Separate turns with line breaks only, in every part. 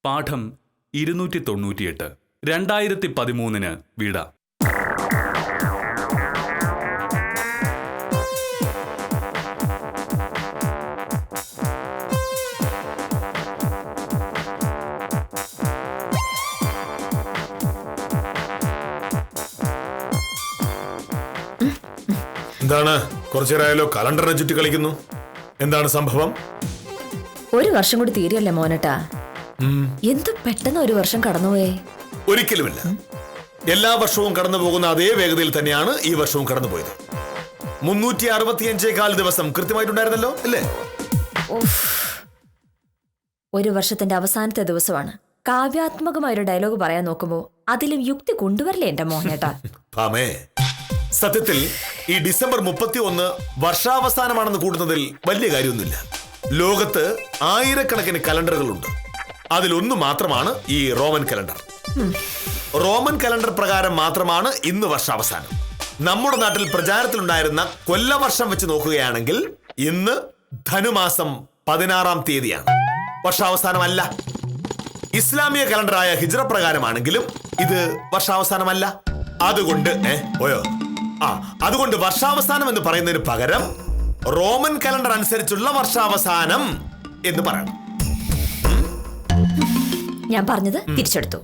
പാഠം 298 2013 വീട.
എന്താണ് കുറച്ചേരായാലോ കലണ്ടറിനെ ചുറ്റി കളിക്കുന്നു? എന്താണ് സംഭവം?
ഒരു വർഷം കൂടി തീരെയല്ലേ മോനട്ടാ? എന്ത് പെട്ടെന്ന് ഒരു വർഷം കടന്നുപോയേ.
ഒരിക്കലുമില്ല. എല്ലാ വർഷവും കടന്നു പോകുന്ന അതേ വേഗതയിൽ തന്നെയാണ് ഈ വർഷവും കടന്നുപോയത്. 365 ദിവസം കൃത്യമായിട്ടുണ്ടായിരുന്നല്ലോ അല്ലേ?
ഒരു വർഷത്തിന്റെ അവസാനത്തെ ദിവസമാണ്. കാവ്യാത്മകമായൊരു ഡയലോഗ് പറയാൻ നോക്കുമ്പോ അതിലും യുക്തി കൊണ്ടുവരില്ലേ എന്റെ മോനേട്ടാ?
ഭാമേ, സത്യത്തിൽ ഈ ഡിസംബർ 31 വർഷാവസാനമാണെന്ന് കൂട്ടുന്നതിൽ വലിയ കാര്യമൊന്നുമില്ല. ലോകത്ത് ആയിരക്കണക്കിന് കലണ്ടറുകളുണ്ട്. അതിലൊന്നു മാത്രമാണ് ഈ റോമൻ കലണ്ടർ. റോമൻ കലണ്ടർ പ്രകാരം മാത്രമാണ് ഇന്ന് വർഷാവസാനം. നമ്മുടെ നാട്ടിൽ പ്രചാരത്തിലുണ്ടായിരുന്ന കൊല്ലവർഷം വെച്ച് നോക്കുകയാണെങ്കിൽ ഇന്ന് ധനുമാസം 16-ാം തീയതിയാണ്. വർഷാവസാനമല്ല. ഇസ്ലാമിക കലണ്ടറായ ഹിജ്റ പ്രകാരമാണെങ്കിലും ഇത് വർഷാവസാനമല്ല. അതുകൊണ്ട് അതുകൊണ്ട് വർഷാവസാനം എന്ന് പറയുന്നതിന് പകരം റോമൻ കലണ്ടർ അനുസരിച്ചുള്ള വർഷാവസാനം എന്ന് പറയണം.
ഞാൻ പറഞ്ഞത് തിരിച്ചെടുത്തു.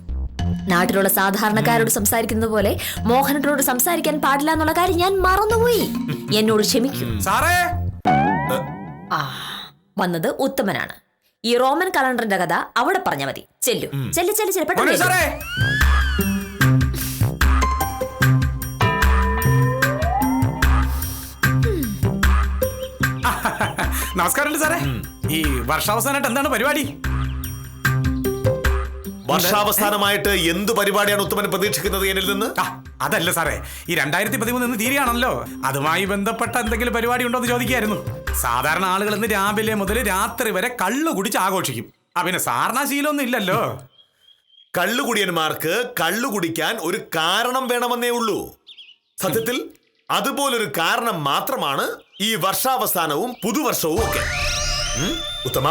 നാട്ടിലുള്ള സാധാരണക്കാരോട് സംസാരിക്കുന്നത് പോലെ മോഹനോട് സംസാരിക്കാൻ പാടില്ല എന്നുള്ള കാര്യം ഞാൻ മറന്നുപോയി. എന്നോട് ക്ഷമിക്കും. വന്നത് ഉത്തമനാണ്. ഈ റോമൻ കലണ്ടറിന്റെ കഥ അവിടെ പറഞ്ഞാൽ മതി. ചെല്ലു ചെല്ലു ചെല്ലു ചെല്ലു പെട്ടെന്ന്.
നമസ്കാരം സാറേ. ഈ വർഷാവസാനമായിട്ട് എന്താണ് പരിപാടി?
വർഷാവസാനമായിട്ട് എന്ത് പരിപാടിയാണ് ഉത്തമൻ പ്രതീക്ഷിക്കുന്നത് എന്നിൽ നിന്ന്?
അതല്ല സാറേ, ഈ 2013 തീരെയാണല്ലോ. അതുമായി ബന്ധപ്പെട്ട എന്തെങ്കിലും പരിപാടി ഉണ്ടോ എന്ന് ചോദിക്കായിരുന്നു. സാധാരണ ആളുകൾ ഇന്ന് രാവിലെ മുതൽ രാത്രി വരെ കള്ളു കുടിച്ച് ആഘോഷിക്കും. പിന്നെ സാറിന് ശീലമൊന്നും ഇല്ലല്ലോ.
കള്ളുകുടിയന്മാർക്ക് കള്ളു കുടിക്കാൻ ഒരു കാരണം വേണമെന്നേ ഉള്ളൂ. സത്യത്തിൽ അതുപോലൊരു കാരണം മാത്രമാണ് ഈ വർഷാവസാനവും പുതുവർഷവും ഒക്കെ. ഉത്തമ,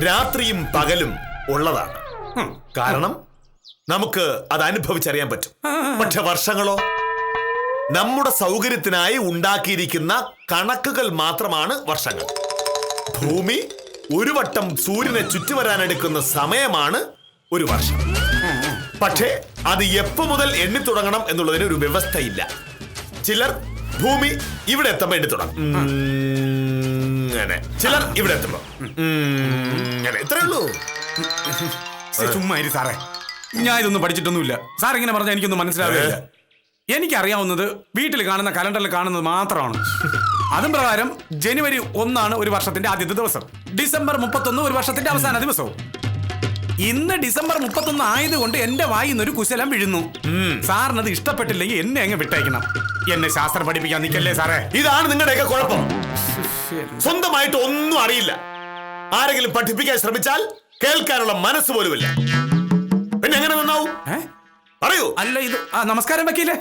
രാത്രിയും പകലും ഉള്ളതാണ്. കാരണം നമുക്ക് അത് അനുഭവിച്ചറിയാൻ പറ്റും. പക്ഷെ വർഷങ്ങളോ? നമ്മുടെ സൗകര്യത്തിനായി ഉണ്ടാക്കിയിരിക്കുന്ന കണക്കുകൾ മാത്രമാണ് വർഷങ്ങൾ. ഭൂമി ഒരു വട്ടം സൂര്യനെ ചുറ്റിവരാനെടുക്കുന്ന സമയമാണ് ഒരു വർഷം. പക്ഷേ അത് എപ്പോ മുതൽ എണ്ണി തുടങ്ങണം എന്നുള്ളതിന് ഒരു വ്യവസ്ഥയില്ല. ചിലർ ഭൂമി ഇവിടെ എത്തുമ്പോ എണ്ണി തുടങ്ങും, ചിലർ ഇവിടെ എത്തുമ്പോ ഇത്രേ ഉള്ളൂ.
ചുമ്മാ സാറേ, ഞാൻ ഇതൊന്നും പഠിച്ചിട്ടൊന്നുമില്ല. സാർ ഇങ്ങനെ പറഞ്ഞാൽ എനിക്കൊന്നും മനസ്സിലാവില്ല. എനിക്കറിയാവുന്നത് വീട്ടിൽ കാണുന്ന കലണ്ടറിൽ കാണുന്നത് മാത്രമാണ്. അതും പ്രകാരം ജനുവരി 1 ഒരു വർഷത്തിന്റെ ആദ്യത്തെ ദിവസം, ഡിസംബർ 31 ഒരു വർഷത്തിന്റെ അവസാന ദിവസവും. ഇന്ന് ഡിസംബർ 31 ആയതുകൊണ്ട് എന്റെ വായിന്നൊരു കുശലം വീഴുന്നു. സാറിനത് ഇഷ്ടപ്പെട്ടില്ലെങ്കിൽ എന്നെ അങ്ങ് വിട്ടേക്കണം. എന്നെ ശാസ്ത്രം പഠിപ്പിക്കാൻ നിൽക്കല്ലേ സാറേ.
ഇതാണ് നിങ്ങളുടെയൊക്കെ കുഴപ്പം. സ്വന്തമായിട്ട് ഒന്നും അറിയില്ല. ആരെങ്കിലും പഠിപ്പിക്കാൻ ശ്രമിച്ചാൽ കേൾക്കാനുള്ള മനസ്സ് പോലുമില്ല. പിന്നെ എങ്ങനെ നന്നാവും? പറയൂ.
അല്ല, ഇത് നമസ്കാരം വക്കീലേ.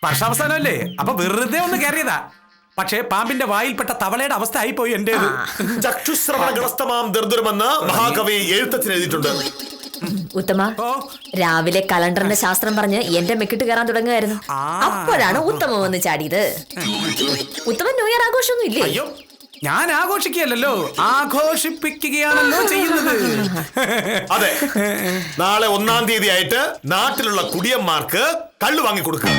വർഷാവസാനമല്ലേ, അപ്പൊ വെറുതെ ഒന്ന് കയറിയതാ. പക്ഷേ പാമ്പിന്റെ വായിൽപ്പെട്ട തവളയുടെ അവസ്ഥ ആയിപ്പോയി എന്റേത്.
ചക്ഷുശ്രവണഗ്രസ്തമാം ദർദുരമെന്ന് മഹാകവി എഴുത്തച്ഛൻ എഴുതിയിട്ടുണ്ട്.
ഉത്തമ, രാവിലെ കലണ്ടറിന്റെ ശാസ്ത്രം പറഞ്ഞ് എന്റെ മെക്കിട്ട് കയറാൻ തുടങ്ങുമായിരുന്നു. അപ്പോഴാണ് ഉത്തമ വന്ന് ചാടിയത്. ഉത്തമൻ ന്യൂ ഇയർ ആഘോഷമൊന്നും ഇല്ലേ?
അയ്യോ, ഞാൻ ആഘോഷിക്കുകയല്ലോ, ആഘോഷിപ്പിക്കുകയാണല്ലോ ചെയ്യുന്നത്.
അതെ, നാളെ 1-ാം തീയതി ആയിട്ട് നാട്ടിലുള്ള കുടിയന്മാർക്ക് കള്ളു വാങ്ങിക്കൊടുക്കുക.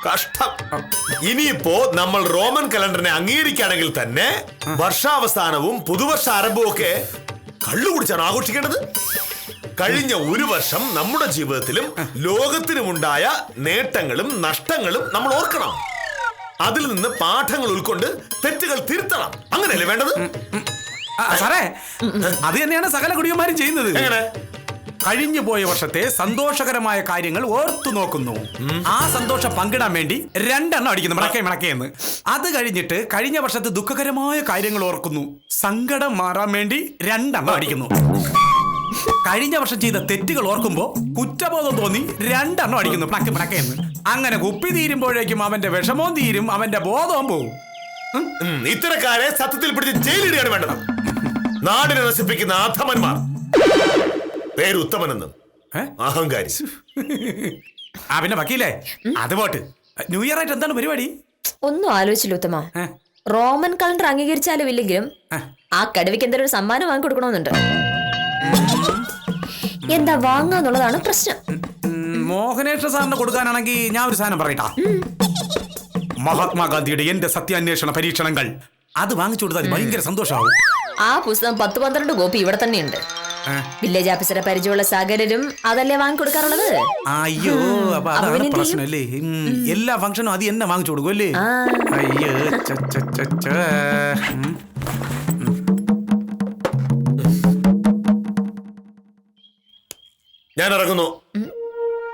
കഷ്ടം. ഇനിയിപ്പോ നമ്മൾ റോമൻ കലണ്ടറിനെ അംഗീകരിക്കുകയാണെങ്കിൽ തന്നെ വർഷാവസാനവും പുതുവർഷ ആരംഭവും ഒക്കെ കള്ളു കുടിച്ചാണ് ആഘോഷിക്കേണ്ടത്. കഴിഞ്ഞ ഒരു വർഷം നമ്മുടെ ജീവിതത്തിലും ലോകത്തിനുമുണ്ടായ നേട്ടങ്ങളും നഷ്ടങ്ങളും നമ്മൾ ഓർക്കണം. അതിൽ നിന്ന് പാഠങ്ങൾ ഉൾക്കൊണ്ട് തെറ്റുകൾ തിരുത്തണം. അങ്ങനെയല്ലേ വേണ്ടത്?
സാറേ, അത് തന്നെയാണ് സകല കുടിയന്മാരും ചെയ്യുന്നത്.
എങ്ങനെ?
കഴിഞ്ഞു പോയ വർഷത്തെ സന്തോഷകരമായ കാര്യങ്ങൾ ഓർത്തു നോക്കുന്നു. ആ സന്തോഷം പങ്കിടാൻ വേണ്ടി 2 എണ്ണം അടിക്കുന്നു, മിളക്കേന്ന്. അത് കഴിഞ്ഞിട്ട് കഴിഞ്ഞ വർഷത്തെ ദുഃഖകരമായ കാര്യങ്ങൾ ഓർക്കുന്നു. സങ്കടം മാറാൻ വേണ്ടി 2 എണ്ണം അടിക്കുന്നു. കഴിഞ്ഞ വർഷം ചെയ്ത തെറ്റുകൾ ഓർക്കുമ്പോ കുറ്റബോധം തോന്നി 2 എണ്ണം അടിക്കുന്നു, മിളക്കേന്ന്. അങ്ങനെ കുപ്പി തീരുമ്പോഴേക്കും അവന്റെ വിഷമവും തീരും, അവന്റെ ബോധവും പോവും.
ഇത്തരക്കാരെ സത്യത്തിൽ പിടിച്ച് ജയിലിടുകയാണ് വേണ്ടത്. നാടിനെ നശിപ്പിക്കുന്ന അധമന്മാർ. പേര് ഉത്തമനെന്നും അഹങ്കാരി.
പിന്നെ വക്കീലേ, അത് പോട്ട്. ന്യൂ ഇയർ ആയിട്ട് എന്താണ് പരിപാടി?
ഒന്നും ആലോചിച്ചില്ല ഉത്തമ. റോമൻ കലണ്ടർ അംഗീകരിച്ചാലും ഇല്ലെങ്കിലും ആ കടുവയ്ക്ക് എന്തെങ്കിലും ഒരു സമ്മാനം വാങ്ങി കൊടുക്കണമെന്നുണ്ട്. എന്താ വാങ്ങാന്നുള്ളതാണ് പ്രശ്നം.
മോഹനേശ്വര സാറിന് കൊടുക്കാനാണെങ്കിൽ ഞാൻ ഒരു സാധനം പറയട്ടാ. മഹാത്മാഗാന്ധിയുടെ എന്റെ സത്യാന്വേഷണ പരീക്ഷണങ്ങൾ അത് വാങ്ങിച്ചു കൊടുത്താൽ ഭയങ്കര സന്തോഷമാവും.
ആ പുസ്തകം 10-12 കോപ്പി ഇവിടെ തന്നെയുണ്ട്. വില്ലേജ് ഓഫീസറെ പരിചയമുള്ള സകലരും അതല്ലേ വാങ്ങിക്കൊടുക്കാറുള്ളത്.
അയ്യോ, അപ്പൊ അതാണ് പ്രശ്നം അല്ലേ? എല്ലാ ഫംഗ്ഷനും അത് എന്നെ വാങ്ങിച്ചു കൊടുക്കും അല്ലേ? അയ്യോ,
ഞാൻ ഇറങ്ങുന്നു.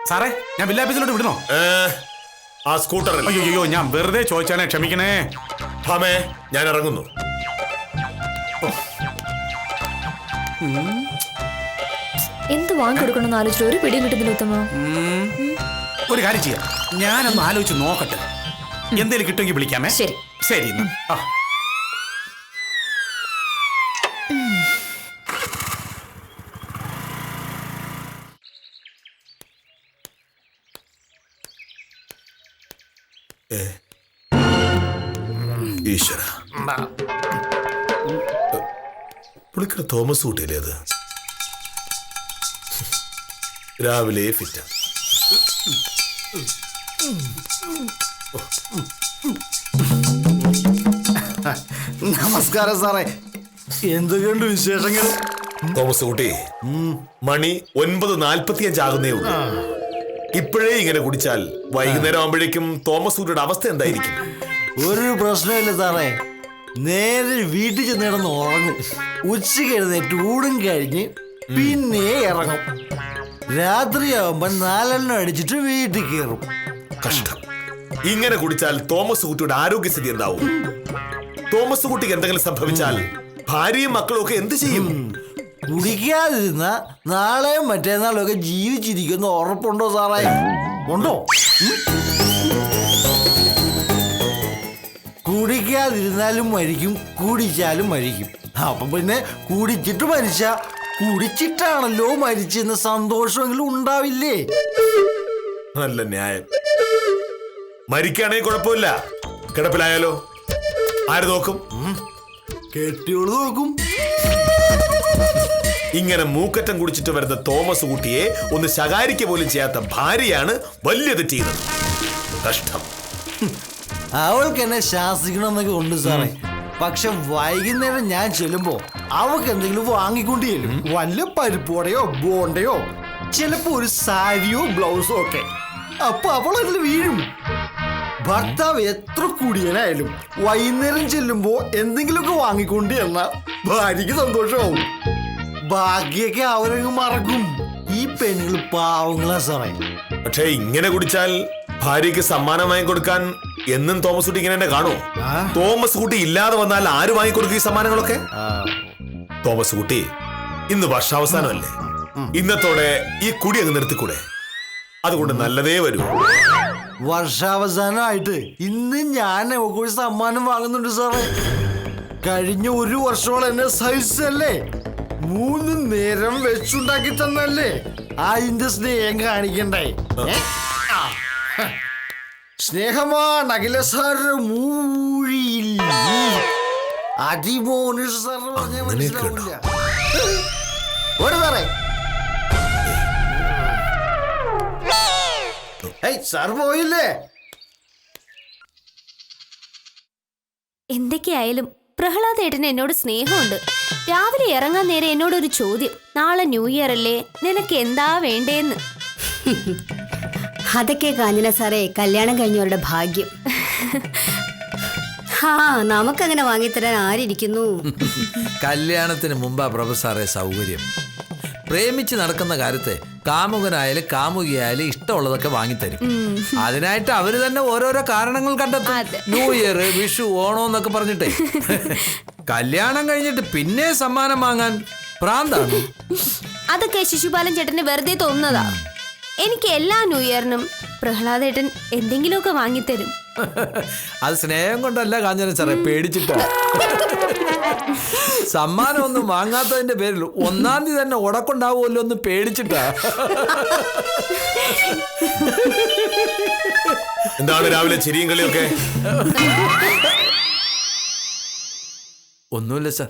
സാറേ, ഞാൻ വില്ലേജ് ഓഫീസിലോട്ട് വിടണോ?
ആ സ്കൂട്ടറിൽ.
അയ്യോ, ഞാൻ വെറുതെ ചോദിച്ചാണേ, ക്ഷമിക്കണേ.
ഭാമേ, ഞാൻ ഇറങ്ങുന്നു.
എന്ത് വാങ്ങിക്കൊടുക്കണമെന്ന് ആലോചിച്ചിട്ട് ഒരു പിടിയും കിട്ടുന്നില്ല ഉത്തമ.
ഒരു കാര്യം ചെയ്യാം, ഞാനൊന്ന് ആലോചിച്ച് നോക്കട്ടെ. എന്തേലും കിട്ടുമെങ്കിൽ വിളിക്കാമേ.
ശരി
ശരി.
ഈശ്വര, പുള്ളിക്കട തോമസ് കുട്ടിയല്ലേ അത്? രാവിലെ ഫിറ്റ.
നമസ്കാരം സാറേ, എന്തൊക്കെയുണ്ട് വിശേഷങ്ങൾ?
തോമസ് കുട്ടി, മണി 9:45 ആകുന്നേ ഉള്ളൂ. ഇപ്പോഴേ ഇങ്ങനെ കുടിച്ചാൽ വൈകുന്നേരം ആകുമ്പോഴേക്കും തോമസ് കുട്ടിയുടെ അവസ്ഥ എന്തായിരിക്കും?
ഒരു പ്രശ്നമില്ല സാറേ, നേരെ വീട്ടിൽ ചെന്നിടന്ന് ഉറങ്ങും. ഉച്ചയ്ക്ക് എഴുന്നേറ്റ് ഊടും കഴിഞ്ഞ് പിന്നെ ഇറങ്ങും. രാത്രിയാവുമ്പോ 4 അടിച്ചിട്ട് വീട്ടിൽ കയറും.
കഷ്ടം. ഇങ്ങനെ കുടിച്ചാൽ തോമസ് കുട്ടിയുടെ ആരോഗ്യസ്ഥിതി എന്താവും? തോമസ് കുട്ടിക്ക് എന്തെങ്കിലും സംഭവിച്ചാൽ ഭാര്യയും മക്കളും ഒക്കെ എന്ത് ചെയ്യും?
കുടിക്കാതിരുന്ന നാളെയും മറ്റേന്നാളും ഒക്കെ ജീവിച്ചിരിക്കുന്ന ഉറപ്പുണ്ടോ സാറേ? ഉണ്ടോ? കുടിക്കാതിരുന്നാലും മരിക്കും, കുടിച്ചാലും മരിക്കും. അപ്പൊ പിന്നെ കുടിച്ചിട്ട് മരിച്ച കുടിച്ചിട്ടാണല്ലോ മരിച്ചെന്ന സന്തോഷമെങ്കിലും ഉണ്ടാവില്ലേ?
നല്ല ന്യായം. മരിക്കുകയാണെങ്കിൽ കുഴപ്പമില്ല, കിടപ്പിലായാലോ ആര് നോക്കും?
കെട്ടിയോള് നോക്കും.
ഇങ്ങനെ മൂക്കറ്റം കുടിച്ചിട്ട് വരുന്ന തോമസ് കുട്ടിയെ ഒന്ന് ശകാരിക്ക പോലും ചെയ്യാത്ത ഭാര്യയാണ് വലിയ തെറ്റ് ചെയ്തത്. കഷ്ടം.
അവൾക്ക് എന്നെ ശാസിക്കണമെന്നൊക്കെ ഉണ്ട് സാറേ. പക്ഷെ വൈകുന്നേരം ഞാൻ ചെല്ലുമ്പോ അവൾക്ക് എന്തെങ്കിലും വാങ്ങിക്കൊണ്ട് ചെല്ലും. വല്ല പരിപ്പോടയോ ബോണ്ടയോ ചിലപ്പോ ഒരു സാരിയോ ബ്ലൗസോ ഒക്കെ. അപ്പൊ അവൾ അതിൽ വീഴും. ഭർത്താവ് എത്ര കുടിയനായാലും വൈകുന്നേരം ചെല്ലുമ്പോ എന്തെങ്കിലുമൊക്കെ വാങ്ങിക്കൊണ്ട് ചെന്നാൽ ഭാര്യക്ക് സന്തോഷമാവും. ബാക്കിയൊക്കെ അവരങ്ങ് മറക്കും. ഈ പെണ്ണുങ്ങൾ പാവങ്ങളാ സാറേ.
പക്ഷേ ഇങ്ങനെ കുടിച്ചാൽ ഭാര്യക്ക് സമ്മാനം വാങ്ങിക്കൊടുക്കാൻ എന്നും തോമസ് കുട്ടി ഇങ്ങനെ തന്നെ കാണോ? തോമസ് കുട്ടി ഇല്ലാതെ വന്നാൽ ആര് വാങ്ങിക്കൊടുക്കും ഈ സമ്മാനങ്ങളൊക്കെ? തോമസ് കുട്ടി, ഇന്ന് വർഷാവസാനമല്ലേ, ഇന്നത്തോടെ ഈ കുടി അങ്ങ് നിർത്തിക്കൂടെ? അതുകൊണ്ട് നല്ലതേ വരൂ.
വർഷാവസാനമായിട്ട് ഇന്ന് ഞാൻ ഒരു സമ്മാനം വാങ്ങുന്നുണ്ട് സാറേ. കഴിഞ്ഞ 1 വർഷത്തോളം എന്നെ സഹിച്ചല്ലേ, 3 നേരം വെച്ചുണ്ടാക്കി തന്നല്ലേ, അതിന്റെ സ്നേഹം കാണിക്കണ്ടേ? സ്നേഹമാണ് അഖില സാറ് മൂഴിയിൽ അതിമോന് സാറ് പറഞ്ഞ മനസ്സിലാവില്ല. ഒരു സാറേ, സാർ പോയില്ലേ?
എന്തൊക്കെയായാലും പ്രഹ്ലാദേട്ടന് എന്നോട് സ്നേഹമുണ്ട്. രാവിലെ ഇറങ്ങാൻ നേരെ എന്നോടൊരു ചോദ്യം, നാളെ ന്യൂ ഇയർ അല്ലേ, നിനക്ക് എന്താ വേണ്ടേന്ന്.
അതൊക്കെ കാഞ്ഞന സാറേ കല്യാണം കഴിഞ്ഞവരുടെ ഭാഗ്യം. നമുക്കങ്ങനെ വാങ്ങിത്തരാൻ ആരിയ്ക്കുന്നു?
കല്യാണത്തിന് മുമ്പാ പ്രൊഫസറെ സൗകര്യം. പ്രേമിച്ച് നടക്കുന്ന കാര്യത്തെ കാമുകനായാലും കാമുകിയായാലും ഇഷ്ടമുള്ളതൊക്കെ വാങ്ങിത്തരും. അതിനായിട്ട് അവര് തന്നെ ഓരോരോ കാരണങ്ങൾ കണ്ടെത്തും. ന്യൂ ഇയർ, വിഷു, ഓണം എന്നൊക്കെ പറഞ്ഞിട്ടേ. കല്യാണം കഴിഞ്ഞിട്ട് പിന്നെ സമ്മാനം വാങ്ങാൻ പ്രാന്താണ്.
അതൊക്കെ ശിശുപാലൻ ചേട്ടന് വെറുതെ തോന്നുന്നതാ. എനിക്ക് എല്ലാ ന്യൂ ഇയറിനും പ്രഹ്ലാദേട്ടൻ എന്തെങ്കിലുമൊക്കെ വാങ്ങിത്തരും.
അത് സ്നേഹം കൊണ്ടല്ല കാഞ്ചന സാറേ, പേടിച്ചിട്ടാ. സമ്മാനം ഒന്നും വാങ്ങാത്തതിന്റെ പേരിൽ 1-ാം തീയതി തന്നെ ഉടക്കുണ്ടാവുമല്ലോ എന്ന് പേടിച്ചിട്ടാ.
എന്താണ് രാവിലെ ചിരിയും കളിയൊക്കെ?
ഒന്നുമില്ല സാർ,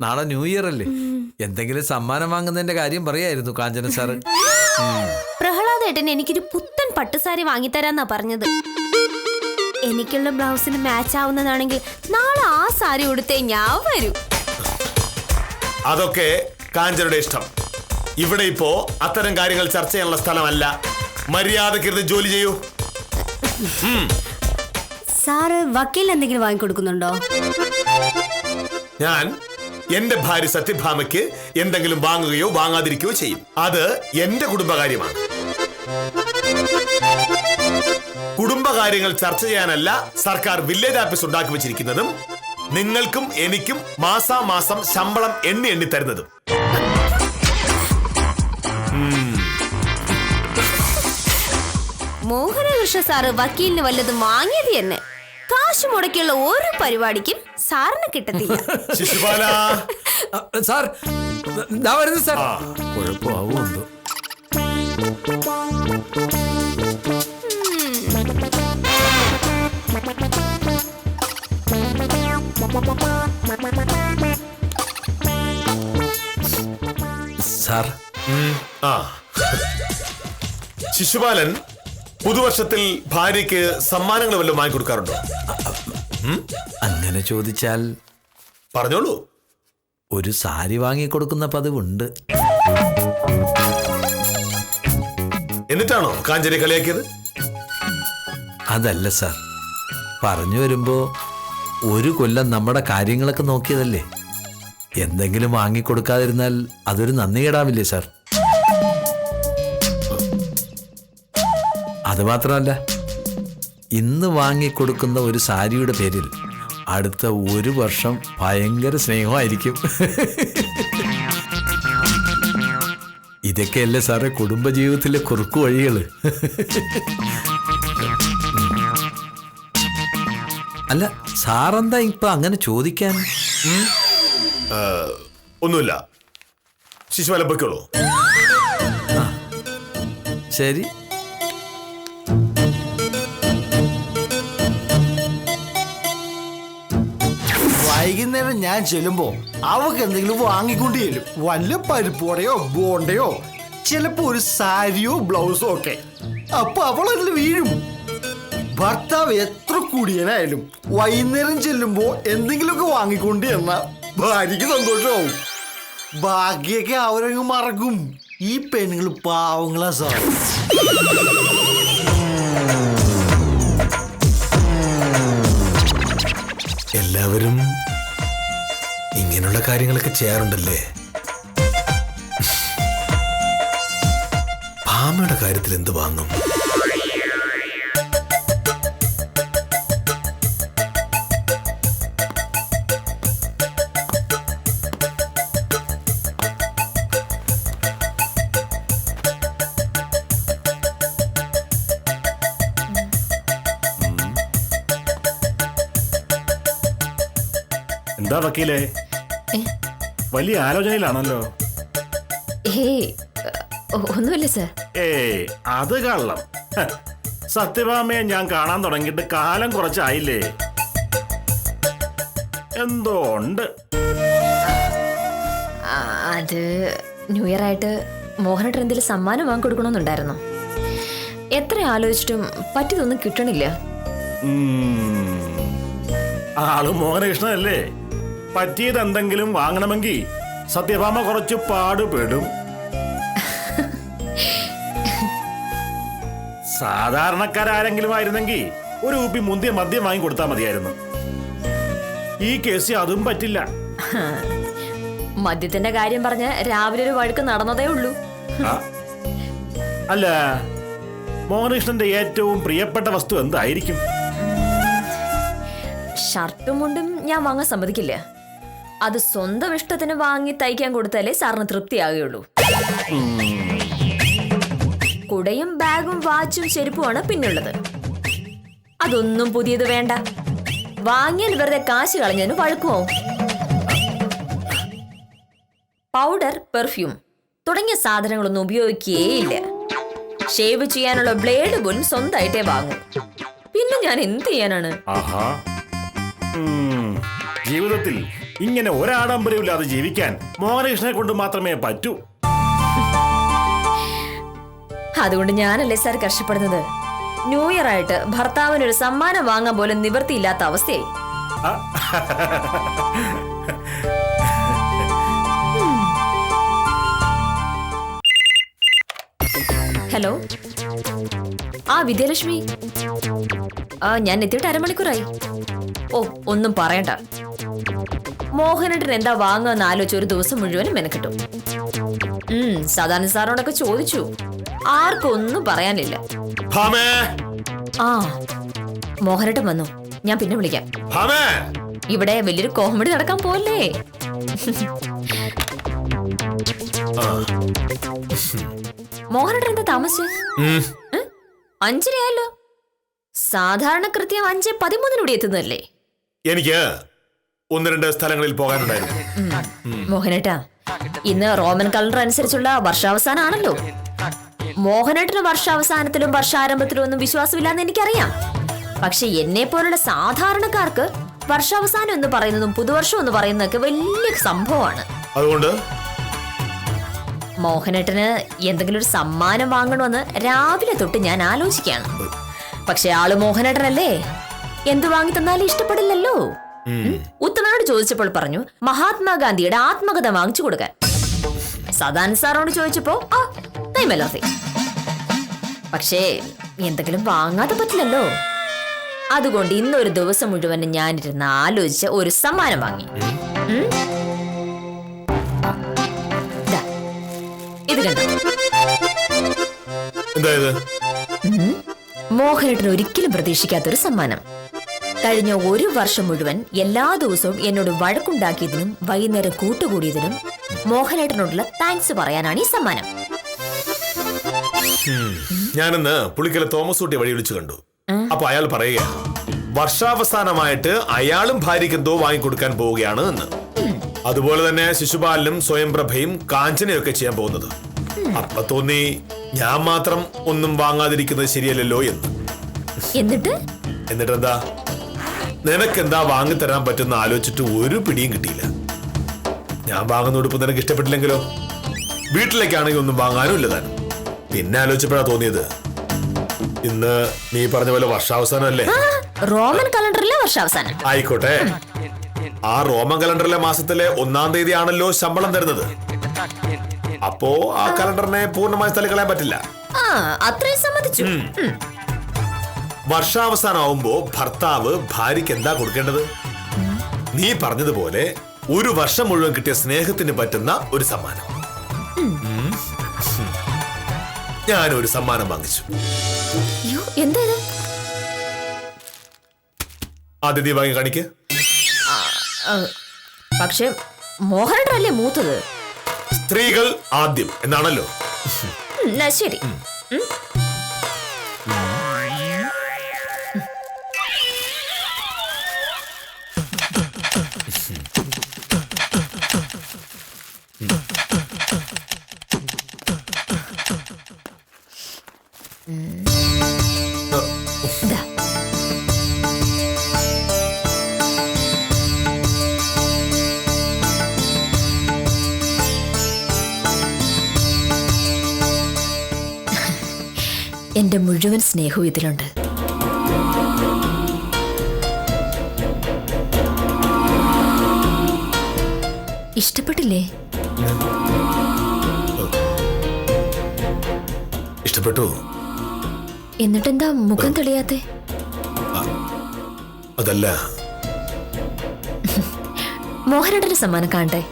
നാളെ ന്യൂ ഇയർ അല്ലേ, എന്തെങ്കിലും സമ്മാനം വാങ്ങുന്നതിന്റെ കാര്യം പറയായിരുന്നു കാഞ്ചന സാറ്.
പ്രഹ്ലാദേട്ടൻ എനിക്കൊരു പുത്തൻ പട്ടുസാരി വാങ്ങിത്തരാന്നാ പറഞ്ഞത്. എനിക്കുള്ള ബ്ലൗസിന് മാച്ച് ആവുന്നതാണെങ്കിൽ നാളെ ആ സാരി ഉടുത്തേ ഞാൻ വരൂ.
അതൊക്കെ കാഞ്ചനയുടെ ഇഷ്ടം. ഇവിടെ ഇപ്പോ അത്തരം കാര്യങ്ങൾ ചർച്ച ചെയ്യാനുള്ള സ്ഥലമല്ല. മര്യാദക്കിരുന്ന് ജോലി ചെയ്യൂ.
സാറ് വക്കീലിന് എന്തെങ്കിലും വാങ്ങിക്കൊടുക്കുന്നുണ്ടോ?
ഞാൻ എന്റെ ഭാര്യ സത്യഭാമയ്ക്ക് എന്തെങ്കിലും വാങ്ങുകയോ വാങ്ങാതിരിക്കുകയോ ചെയ്യും. അത് എന്റെ കുടുംബകാര്യമാണ്. കുടുംബകാര്യങ്ങൾ ചർച്ച ചെയ്യാനല്ല സർക്കാർ വില്ലേജ് ഓഫീസ് ഉണ്ടാക്കി വെച്ചിരിക്കുന്നതും നിങ്ങൾക്കും എനിക്കും മാസാമാസം ശമ്പളം എണ്ണി തരുന്നതും.
മോഹനകൃഷ്ണ സാറ് വക്കീലിന് വല്ലതും വാങ്ങിയത് തന്നെ. കാശ് മുടക്കിയുള്ള ഒരു പരിപാടിക്കും സാറിന് കിട്ടത്തില്ല.
ശിശുപാല,
സാർ ദാ വരുന്നു സാർ. കുഴപ്പമാവുമെന്തോ. സാർ,
ശിശുപാലൻ പുതുവർഷത്തിൽ ഭാര്യയ്ക്ക് സമ്മാനങ്ങൾ വല്ലതും വാങ്ങിക്കൊടുക്കാറുണ്ടോ?
അങ്ങനെ ചോദിച്ചാൽ
പറഞ്ഞോളൂ.
ഒരു സാരി വാങ്ങിക്കൊടുക്കുന്ന പതിവുണ്ട്.
എന്നിട്ടാണോ കാഞ്ചനെ കളിയാക്കിയത്?
അതല്ല സാർ, പറഞ്ഞു വരുമ്പോ ഒരു കൊല്ലം നമ്മുടെ കാര്യങ്ങളൊക്കെ നോക്കിയതല്ലേ, എന്തെങ്കിലും വാങ്ങിക്കൊടുക്കാതിരുന്നാൽ അതൊരു നന്ദി കേടാവില്ലേ സാർ? അതുമാത്രമല്ല, ഇന്ന് വാങ്ങിക്കൊടുക്കുന്ന ഒരു സാരിയുടെ പേരിൽ അടുത്ത 1 വർഷം ഭയങ്കര സ്നേഹമായിരിക്കും. ഇതൊക്കെയല്ലേ സാറേ കുടുംബജീവിതത്തിലെ കുറുക്കു വഴികൾ. അല്ല, സാറെന്താ ഇപ്പൊ അങ്ങനെ ചോദിക്കാൻ?
ഒന്നുമില്ല. ശിശുപാലൻ പൊയ്ക്കോളൂ.
ശരി.
വൈകുന്നേരം ഞാൻ ചെല്ലുമ്പോ അവക്ക് എന്തെങ്കിലും വാങ്ങിക്കൊണ്ട് ചെല്ലും. വല്ല പരിപ്പോടയോ ബോണ്ടയോ ചിലപ്പോ ഒരു സാരിയോ ബ്ലൗസോ ഒക്കെ. അപ്പൊ അവളതിൽ വീഴും. ഭർത്താവ് എത്ര കുടിയനായാലും വൈകുന്നേരം ചെല്ലുമ്പോ എന്തെങ്കിലുമൊക്കെ വാങ്ങിക്കൊണ്ട് ചെന്നാ ഭാര്യയ്ക്ക് സന്തോഷമാവും. ഭാഗ്യൊക്കെ അവരങ്ങ് മറക്കും. ഈ പെണ്ണുങ്ങൾ പാവങ്ങളാ സാർ.
എല്ലാവരും ഇങ്ങനെയുള്ള കാര്യങ്ങളൊക്കെ ചെയ്യാറുണ്ടല്ലേ. ഭാമയുടെ കാര്യത്തിൽ എന്ത് വാങ്ങും?
എന്താ വക്കീലേ, വലിയ ആലോചനയിലാണല്ലോ?
ഒന്നുമില്ല സർ.
അത് കള്ളം. സത്യഭാമയെ ഞാൻ കാണാൻ തുടങ്ങിയിട്ട് കാലം കുറച്ചായില്ലേ? എന്തോ ഉണ്ട്.
അത് ന്യൂ ഇയർ ആയിട്ട് മോഹനേട്ടൻ എന്തെങ്കിലും സമ്മാനം വാങ്ങിക്കൊടുക്കണമെന്നുണ്ടായിരുന്നു. എത്ര ആലോചിച്ചിട്ടും പറ്റിയതൊന്നും കിട്ടണില്ല.
ആള് മോഹനകൃഷ്ണനല്ലേ? പറ്റിയത് എന്തെങ്കിലും വാങ്ങണമെങ്കിൽ സത്യഭാമ കുറച്ച് പാടുപെടും. സാധാരണക്കാരെങ്കിലും ആയിരുന്നെങ്കിൽ ഒരു കുപ്പി മുന്തിയ മദ്യം വാങ്ങി കൊടുത്താൽ മതിയായിരുന്നു. ഈ കേസ് അതും പറ്റില്ല.
മദ്യത്തിന്റെ കാര്യം പറഞ്ഞ് രാവിലെ ഒരു വഴുക്ക് നടന്നതേ ഉള്ളൂ.
അല്ല, മോഹനകൃഷ്ണന്റെ ഏറ്റവും പ്രിയപ്പെട്ട വസ്തു എന്തായിരിക്കും?
ഷർട്ടും മുണ്ടും ഞാൻ വാങ്ങാൻ സമ്മതിക്കില്ല. അത് സ്വന്തം ഇഷ്ടത്തിന് വാങ്ങി തയ്ക്കാൻ കൊടുത്താലേ സാറിന് തൃപ്തിയാകുകയുള്ളൂ. കുടയും ബാഗും വാച്ചും ചെരുപ്പുമാണ് പിന്നുള്ളത്. അതൊന്നും പുതിയത് വേണ്ട. വാങ്ങിയാൽ വെറുതെ കാശ് കളഞ്ഞതിന് വഴക്കുമോ? പൗഡർ, പെർഫ്യൂം തുടങ്ങിയ സാധനങ്ങളൊന്നും ഉപയോഗിക്കുകയില്ല. ഷേവ് ചെയ്യാനുള്ള ബ്ലേഡ് പോലും സ്വന്തമായിട്ടേ വാങ്ങും. പിന്നെ ഞാൻ എന്ത് ചെയ്യാനാണ്?
ആഹാ. ജീവിതത്തിൽ ഇങ്ങനെ ഒരാഡംബരമില്ലാതെ ജീവിക്കാൻ മോഹനകൃഷ്ണനെ കൊണ്ട് മാത്രമേ പറ്റൂ.
അതുകൊണ്ട് ഞാനല്ലേ സാർ കഷ്ടപ്പെടുന്നത്. ന്യൂ ഇയർ ആയിട്ട് ഭർത്താവിന് ഒരു സമ്മാനം വാങ്ങാൻ പോലും നിവൃത്തിയില്ലാത്ത അവസ്ഥയായി. ഹലോ, വിദ്യാലക്ഷ്മി. ഞാൻ എത്തിയിട്ട് അരമണിക്കൂറായി. ഓ, ഒന്നും പറയണ്ട. മോഹനേട്ടൻ എന്താ വാങ്ങുമെന്ന് ആലോചിച്ച് ഒരു ദിവസം മുഴുവനും മെനക്കെട്ടു. സാധാരണ സാറിനോടൊക്കെ ചോദിച്ചു, ആർക്കും ഒന്നും പറയാനില്ല. മോഹനേട്ടൻ വന്നു. ഞാൻ പിന്നെ വിളിക്കാം. ഇവിടെ വലിയൊരു കോമഡി നടക്കാൻ പോലെ. മോഹനേട്ടൻ എന്താ താമസിച്ചു? 5:30 സാധാരണ കൃത്യം 5:13 ഇവിടെ എത്തുന്നതല്ലേ?
എനിക്ക് 1-2 സ്ഥലങ്ങളിൽ പോകാനുണ്ടായിരുന്നു.
മോഹനേട്ടാ, ഇന്ന് റോമൻ കലണ്ടർ അനുസരിച്ചുള്ള വർഷാവസാനമാണല്ലോ. മോഹനേട്ടന് വർഷാവസാനത്തിലും വർഷാരംഭത്തിലും ഒന്നും വിശ്വാസമില്ലാന്ന് എനിക്കറിയാം. പക്ഷെ എന്നെ പോലുള്ള സാധാരണക്കാർക്ക് വർഷാവസാനം എന്ന് പറയുന്നതും പുതുവർഷം എന്ന് പറയുന്നതൊക്കെ വലിയ സംഭവമാണ്.
അതുകൊണ്ട്
മോഹനേട്ടന് എന്തെങ്കിലും ഒരു സമ്മാനം വാങ്ങണമെന്ന് രാവിലെ തൊട്ട് ഞാൻ ആലോചിക്കുകയാണ്. പക്ഷെ ആള് മോഹനേട്ടനല്ലേ, എന്ത് വാങ്ങി തന്നാലും ഇഷ്ടപ്പെടില്ലല്ലോ. ഉത്തമനോട് ചോദിച്ചപ്പോൾ പറഞ്ഞു മഹാത്മാഗാന്ധിയുടെ ആത്മകഥ വാങ്ങിച്ചു കൊടുക്കാൻ. സദാനന്ദ് സാറോട് ചോദിച്ചപ്പോ പക്ഷേ എന്തെങ്കിലും വാങ്ങാതെ പറ്റില്ലല്ലോ. അതുകൊണ്ട് ഇന്നൊരു ദിവസം മുഴുവൻ ഞാനിരുന്ന് ആലോചിച്ച് ഒരു സമ്മാനം വാങ്ങി. ഇത് കണ്ടോ? മോഹനേട്ടൻ ഒരിക്കലും പ്രതീക്ഷിക്കാത്തൊരു സമ്മാനം. കഴിഞ്ഞ 1 വർഷം മുഴുവൻ എല്ലാ ദിവസവും എന്നോട് വഴക്കുണ്ടാക്കിയതിനും വൈകുന്നേരം കൂട്ടുകൂടിയതിനും മോഹനേട്ടനോടുള്ള താങ്ക്സ് പറയാനാണ് ഈ സമ്മാനം.
ഞാനിന്ന് പുളിക്കല തോമസ് കുട്ടി വഴി വിളിച്ചു കണ്ടു. അപ്പൊ അയാൾ പറയുക വർഷാവസാനമായിട്ട് അയാളും ഭാര്യയ്ക്ക് എന്തോ വാങ്ങിക്കൊടുക്കാൻ പോവുകയാണ് എന്ന്. അതുപോലെ തന്നെ ശിശുപാലനും സ്വയംപ്രഭയും കാഞ്ചനയൊക്കെ ചെയ്യാൻ പോകുന്നത്. അപ്പൊ തോന്നി ഞാൻ മാത്രം ഒന്നും വാങ്ങാതിരിക്കുന്നത് ശരിയല്ലല്ലോ എന്ന്. എന്നിട്ടെന്താ, നിനക്കെന്താ വാങ്ങിത്തരാൻ പറ്റുന്ന ആലോചിച്ചിട്ട് ഒരു പിടിയും കിട്ടിയില്ല. ഞാൻ വാങ്ങുന്ന ഉടുപ്പ് നിനക്ക് ഇഷ്ടപ്പെട്ടില്ലെങ്കിലോ? വീട്ടിലേക്കാണെങ്കിൽ ഒന്നും വാങ്ങാനും ഇല്ല താൻ. പിന്നെ ആലോചിച്ചപ്പോഴാ തോന്നിയത്, ഇന്ന് നീ പറഞ്ഞ പോലെ വർഷാവസാനം അല്ലേ?
റോമൻ കലണ്ടറിലെ വർഷാവസാനം
ആയിക്കോട്ടെ. ആ റോമൻ കലണ്ടറിലെ മാസത്തിലെ 1-ാം തീയതി ആണല്ലോ ശമ്പളം തരുന്നത്. അപ്പോ ആ കലണ്ടറിനെ പൂർണ്ണമായി തള്ളിക്കളയാൻ പറ്റില്ല.
അത്രയും സമ്മതിച്ചു.
വർഷാവസാനമാവുമ്പോ ഭർത്താവ് ഭാര്യയ്ക്ക് എന്താ കൊടുക്കേണ്ടത്? നീ പറഞ്ഞതുപോലെ 1 വർഷം മുഴുവൻ കിട്ടിയ സ്നേഹത്തിന് പറ്റുന്ന ഒരു സമ്മാനം. ഞാനൊരു സമ്മാനം വാങ്ങിച്ചു. ആദ്യം നീ വാങ്ങി കാണിക്ക്.
പക്ഷെ മോഹനേട്ടനല്ലേ മൂത്തത്?
സ്ത്രീകൾ ആദ്യം എന്നാണല്ലോ.
ശരി. എന്റെ മുഴുവൻ സ്നേഹവും ഇതിലുണ്ട്. ഇഷ്ടപ്പെട്ടില്ലേ?
ഇഷ്ടപ്പെട്ടു.
എന്നിട്ടെന്താ മുഖം തെളിയാത്തെ?
അതല്ല,
മോഹനേട്ടന്റെ സമ്മാനം കാണട്ടെ.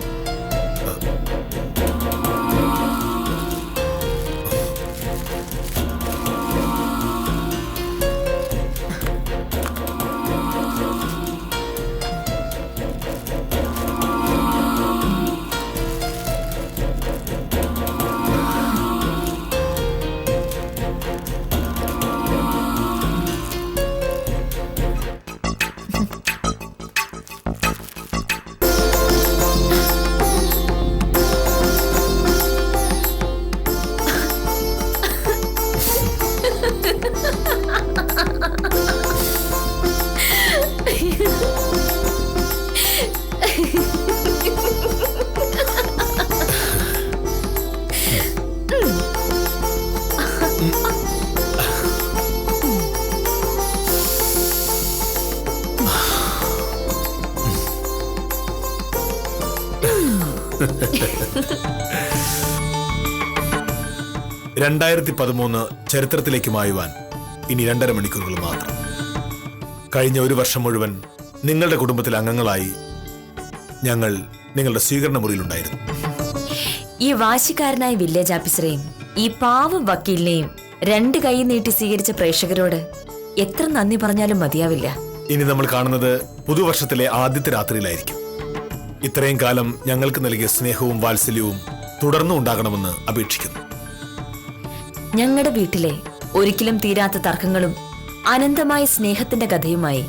"2013 ചരിത്രത്തിലേക്ക് മായുവാൻ ഇനി 2.5 മണിക്കൂറുകൾ മാത്രം. കഴിഞ്ഞ ഒരു വർഷം മുഴുവൻ നിങ്ങളുടെ കുടുംബത്തിലെ അംഗങ്ങളായി ഞങ്ങൾ നിങ്ങളുടെ സ്വീകരണ മുറിയിലുണ്ടായിരുന്നു.
ഈ വാശിക്കാരനായ വില്ലേജ് ഓഫീസറെയും ഈ പാവം വക്കീലിനെയും 2 കൈ നീട്ടി സ്വീകരിച്ച പ്രേക്ഷകരോട് എത്ര നന്ദി പറഞ്ഞാലും മതിയാവില്ല.
ഇനി നമ്മൾ കാണുന്നത് പുതുവർഷത്തിലെ ആദ്യത്തെ രാത്രിയിലായിരിക്കും. ഇത്രയും കാലം ഞങ്ങൾക്ക് നൽകിയ സ്നേഹവും വാത്സല്യവും തുടർന്നും ഉണ്ടാകണമെന്ന് അപേക്ഷിക്കുന്നു.
ഞങ്ങളുടെ വീട്ടിലെ ഒരിക്കലും തീരാത്ത തർക്കങ്ങളും അനന്തമായ സ്നേഹത്തിന്റെ കഥയുമായി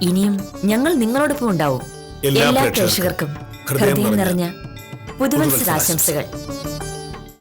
ഇനിയും ഞങ്ങൾ നിങ്ങളോടൊപ്പം ഉണ്ടാവും.
എല്ലാ
എല്ലാ
പ്രേക്ഷകർക്കും
പ്രേക്ഷകർക്കും ഹൃദയം നിറഞ്ഞ പുതുവത്സരാശംസകൾ.